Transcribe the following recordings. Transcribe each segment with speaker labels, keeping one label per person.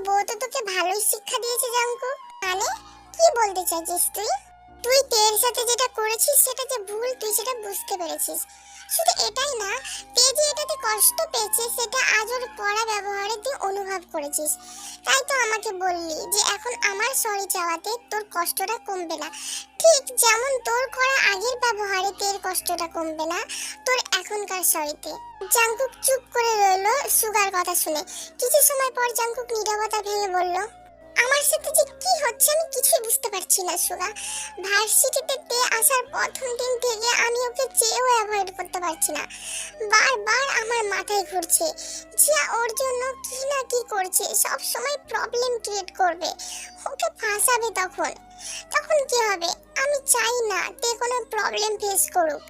Speaker 1: বউ তো তোকে ভালোই শিক্ষা দিয়েছে জাঙ্কু। মানে কি বলতে চাইছিস তুই? তুই তের সাথে যেটা করেছিস সেটা যে ভুল তুই সেটা বুঝতে পেরেছিস। শুধু এটাই না, তে যে এটাতে কষ্ট পেয়েছে সেটা আজ ওর কড়া ব্যবহারে তুই অনুভব করেছিস। তাই তো আমাকে বললি যে এখন আমার সরি চাওয়াতে তোর কষ্টটা কমবে না। ঠিক যেমন তোর করা আগের ব্যবহারে তের কষ্টটা কমবে না তোর এখনকার সরিতে। জাঙ্কুক চুপ করে রইল সুগার কথা শুনে। কিছু সময় পর জাঙ্কুক নীরবতা ভেঙে বলল, আমার সাথে যে কি হচ্ছে আমি কিছুই বুঝতে পারছি না সুগা। ভার্সিটিতে তে আসার প্রথম দিন থেকে আমি ওকে চেয়েও অ্যাভয়েড করতে পারছি না। বারবার আমার মাথায় ঘুরছে যে ওর জন্য কি না কি করছে, সব সময় প্রবলেম ক্রিয়েট করবে, ওকে ফাঁসাবে। তখন তখন কি হবে? আমি চাই না তে কোনো প্রবলেম ফেস করুক।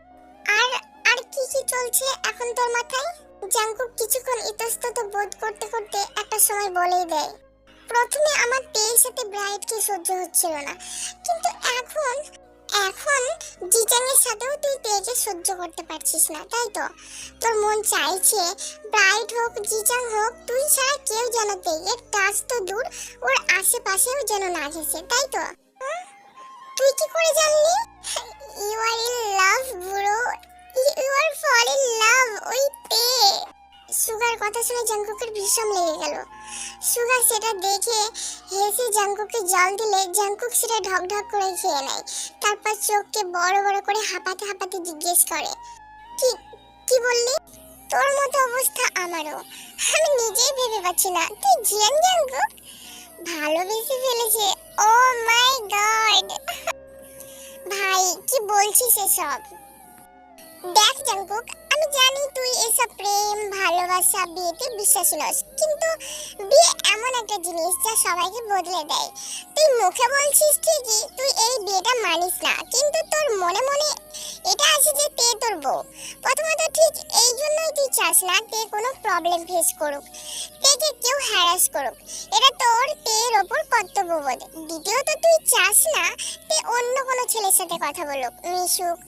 Speaker 1: আর আর কি কি চলছে এখন তোর মাথায়? জাঙ্কুক কিছুক্ষণ ইতস্তত বোধ করতে করতে একটা সময় বলেই দেয়, প্রথমে আমার তের সাথে ব্রাইটকে সহ্য হচ্ছিল না, কিন্তু এখন এখন জিজাংয়ের সাথেও তুই তেকে সহ্য করতে পারছিস না, তাই তো? তোর মন চাইছে ব্রাইট হোক জিজাং হোক তুই ছাড়া কেউ যেন তেকে টাচ তো দূর ওর আশেপাশেও যেন না ঘেসে, তাই তো? তুই কি করে জানলি? You are in love bro, you are fall in love with তে। সুগার কথা শুনে জাঙ্কুকের ভীষণ লেগে গেল। সুগার সেটা দেখে হেসে জাঙ্কুককে জল দিলে জাঙ্কুক সেটা ঢক ঢক করে খেয়ে নেয়। তারপর চোখকে বড় বড় করে হাঁপাতে হাঁপাতে জিজ্ঞেস করে, কি কি বললি? তোর মতো অবস্থা আমারও, আমি নিজেই ভেবে পাচ্ছি না তুই জিয়ান জাঙ্কুক ভালোবেসে ফেলেছে। ও মাই গড ভাই, কি বলছিস এসব? দেখ জাঙ্কুক, আমি জানি তুই এসব প্রেম ভালোবাসা বিয়েতে বিশ্বাসী নস, কিন্তু বিয়ে এমন একটা জিনিস যা সবাইকে বদলে দেয়। তুই মুখে বলছিস ঠিকই তুই এই বিয়েটা মানিস না, কিন্তু তোর মনে মনে এটা আছে যে তে তোর বউ। প্রথমত ঠিক এই জন্যই তুই চাস না তে কোনো প্রবলেম ফেস করুক, তেকে কেউ হ্যারাস করুক, এটা তোর তের ওপর কর্তব্যবোধ। দ্বিতীয়ত তুই চাস না তে অন্য কোনো ছেলের সাথে কথা বলুক, মিশুক,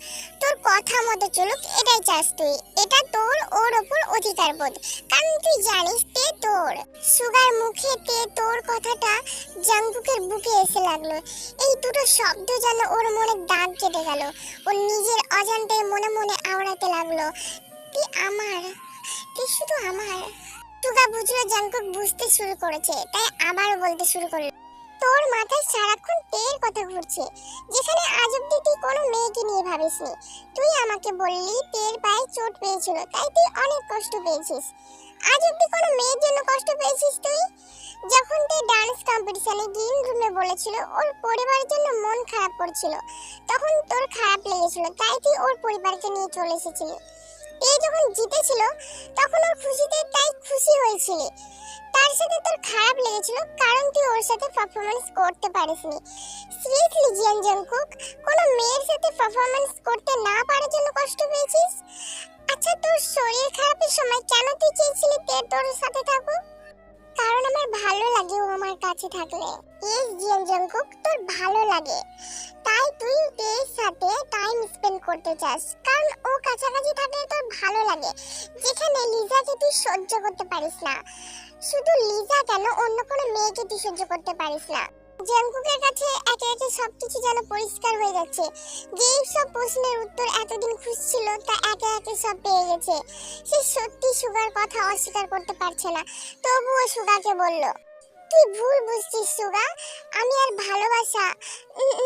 Speaker 1: তোর কথা মতো চলুক, এটাই চাস তুই। এটা তোর ওর ওপর অধিকার বোধ, কারণ তুই জানিস তে তোর। সুগার মুখে তে তোর কথাটা জাঙ্কুকের বুকে এসে লাগলো। এই দুটো শব্দ যেন ওর মনে দাগ কেটে গেল। ওর নিজের অজান্তে মনে মনে আওড়াতে লাগলো, তুই আমার, তুই শুধু আমার। সুগা বুঝলো জাঙ্কুক বুঝতে শুরু করেছে, তাই আবারও বলতে শুরু করলো, তোর মাথায় সারাক্ষণ তের কথা ঘুরছে, যেখানে আজ অব্দি তুই কোনো মেয়েকে নিয়ে ভাবিসনি। তুই আমাকে বললি তের পায়ে চোট পেয়েছিল তাই তুই অনেক কষ্ট পেয়েছিস। আজ অব্দি কোনো মেয়ের জন্য কষ্ট পেয়েছিস তুই? যখন তে ডান্স কম্পিটিশনে গ্রিন রুমে বলেছিল ওর পরিবারের জন্য মন খারাপ করছিল, তখন তোর খারাপ লেগেছিল, তাই তুই ওর পরিবারকে নিয়ে চলে এসেছিলি। তে যখন জিতেছিল তখন ওর খুশিতে তাই খুশি হয়েছিলি। তার সাথে তোর খারাপ লেগেছিল কারণ তুই ওর সাথে পারফরম্যান্স করতে পারিসনি। সিরিয়াসলি জিয়ান জাঙ্কুক, কোনো মেয়ের সাথে পারফরম্যান্স করতে না পারার জন্য কষ্ট পেয়েছিস? আচ্ছা, তোর শরীর খারাপের সময় কেন তুই চেয়েছিলি তে তোর সাথে থাকুক? কারণ আমার ভালো লাগে ও আমার কাছে থাকলে। ইয়েস জিয়ান জাঙ্কুক, তোর ভালো লাগে তাই তুই তের সাথে টাইম স্পেন্ড করতে চাস, কারণ ও কাছাকাছি থাকলে তোর ভালো লাগে। যেখানে লিজাকে তুই সহ্য করতে পারিস না, শুধু লিজা কেন অন্য কোনো মেয়েকে তুই সহ্য করতে পারিস না। জাঙ্কুকের কাছে একে একে সবকিছু যেন পরিষ্কার হয়ে যাচ্ছে। যে সব প্রশ্নের উত্তর এতদিন খুঁজছিল তা একে একে সব পেয়ে গেছে। সে সত্যি সুগার কথা অস্বীকার করতে পারছে না, তবুও সুগাকে বলল, তুই ভুল বুঝছিস সুগা, আমি আর ভালোবাসা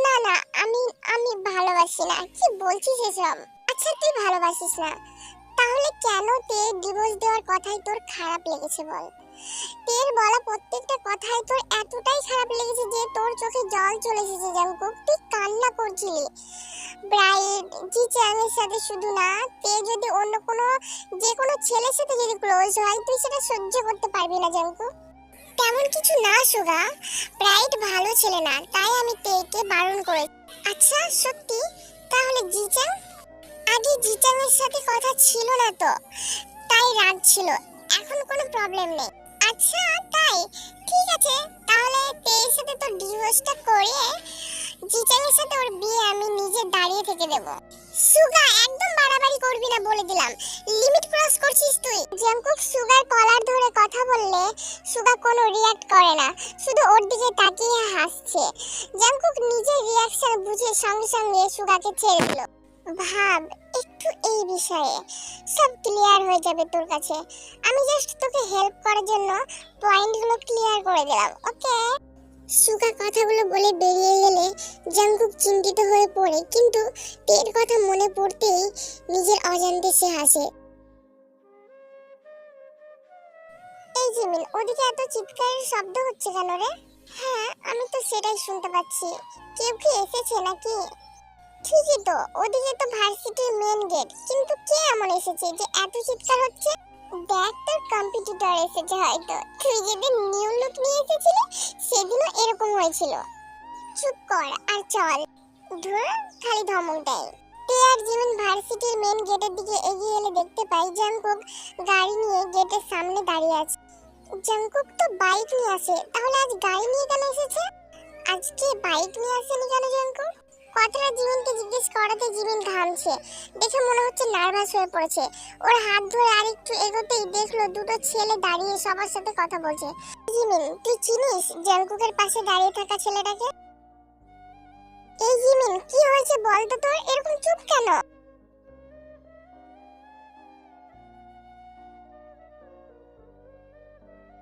Speaker 1: না না, আমি আমি ভালোবাসি না। কি বলছিস এসব? আচ্ছা তুই ভালোবাসিস না, তাহলে কেন তের ডিভোর্স দেওয়ার কথাই তোর খারাপ লেগেছে বল? তের বলা প্রত্যেকটা কথাই তোর এতটাই খারাপ লেগেছে যে তোর চোখে জল চলে এসেছে জাঙ্কুক, তুই কান্না করছিলি। ব্রাইট জি চ্যাংয়ের সাথে শুধু না, তে যদি অন্য কোনো যে কোনো ছেলের সাথে যদি ক্লোজ হয় তুই সেটা সহ্য করতে পারবি না জাঙ্কুক। তেমন কিছু না সুগা, ব্রাইট ভালো ছেলে না, তাই আমি তেকে বারণ করে। আচ্ছা সত্যি? তাহলে জিচাং? আগে জিচাংয়ের সাথে কথা ছিল না তো তাই রাগ ছিল, এখন কোনো প্রবলেম নেই। আচ্ছা তাই, ঠিক আছে, তাহলে তের সাথে তো ডিভোর্সটা করে জিচাংয়ের সাথে ওর বিয়ে আমি নিজে দাঁড়িয়ে থেকে দেব। সুগা একদম বাড়াবাড়ি করবি না বলে দিলাম, লিমিট ক্রস করছিস তুই। জাঙ্কুক সুগার কলার ধরে কথা বললে সুগা কোনো রিয়াক্ট করে না, শুধু ওর দিকে তাকিয়ে হাসছে। জাঙ্কুক নিজের রিয়াকশন বুঝে সঙ্গে সঙ্গে সুগাকে ছেড়ে দিল। ভাব একটু এই বিষয়ে, সব ক্লিয়ার হয়ে যাবে তোর কাছে। আমি জাস্ট তোকে হেল্প করার জন্য পয়েন্টগুলো ক্লিয়ার করে দিলাম, ওকে? সুগা কথাগুলো বলে বেরিয়ে গেলে জাঙ্কুক চিন্তিত হয়ে পড়ে, কিন্তু তের কথা মনে পড়তেই নিজের অজান্তে সে হাসে। এই জিমিন, ওদিকে এত চিৎকারের শব্দ হচ্ছে কেন রে? হ্যাঁ, আমি তো সেটাই শুনতে পাচ্ছি। কেউ কি এসেছে নাকি? ঠিকই তো, ওদিকে তো ভার্সিটির মেন গেট, কিন্তু কে এমন এসেছে যে এত চিৎকার হচ্ছে? দেখ, তোর কম্পিটিটর এসেছে হয়তো। তুই যেদিন নিউ লুক নিয়ে এসেছিলি সেদিনও এরকম হয়েছিল। চুপ কর আর চল। ধুর, খালি ধমক দেয়। তে আর জিমিন ভার্সিটির মেন গেটের দিকে এগিয়ে এলে দেখতে পাই জাঙ্কুক গাড়ি নিয়ে গেটের সামনে দাঁড়িয়ে আছে। জাঙ্কুক তো বাইক নিয়ে আসে, তাহলে আজ গাড়ি নিয়ে কেন এসেছে? আজকে বাইক নিয়ে আসেনি কেন জাঙ্কুক? কথাটা জিমিনকে জিজ্ঞেস করাতে জিমিন ঘামছে, দেখে মনে হচ্ছে নার্ভাস হয়ে পড়েছে। ওর হাত ধরে আরেকটু এগোতেই দেখলো দুটো ছেলে দাঁড়িয়ে সবার সাথে কথা বলছে। জিমিন, তুই চিনিস জাঙ্কুকের পাশে দাঁড়িয়ে থাকা ছেলেটাকে? এই জিমিন, কি হয়েছে বল তো তোর? এরকম চুপ কেন?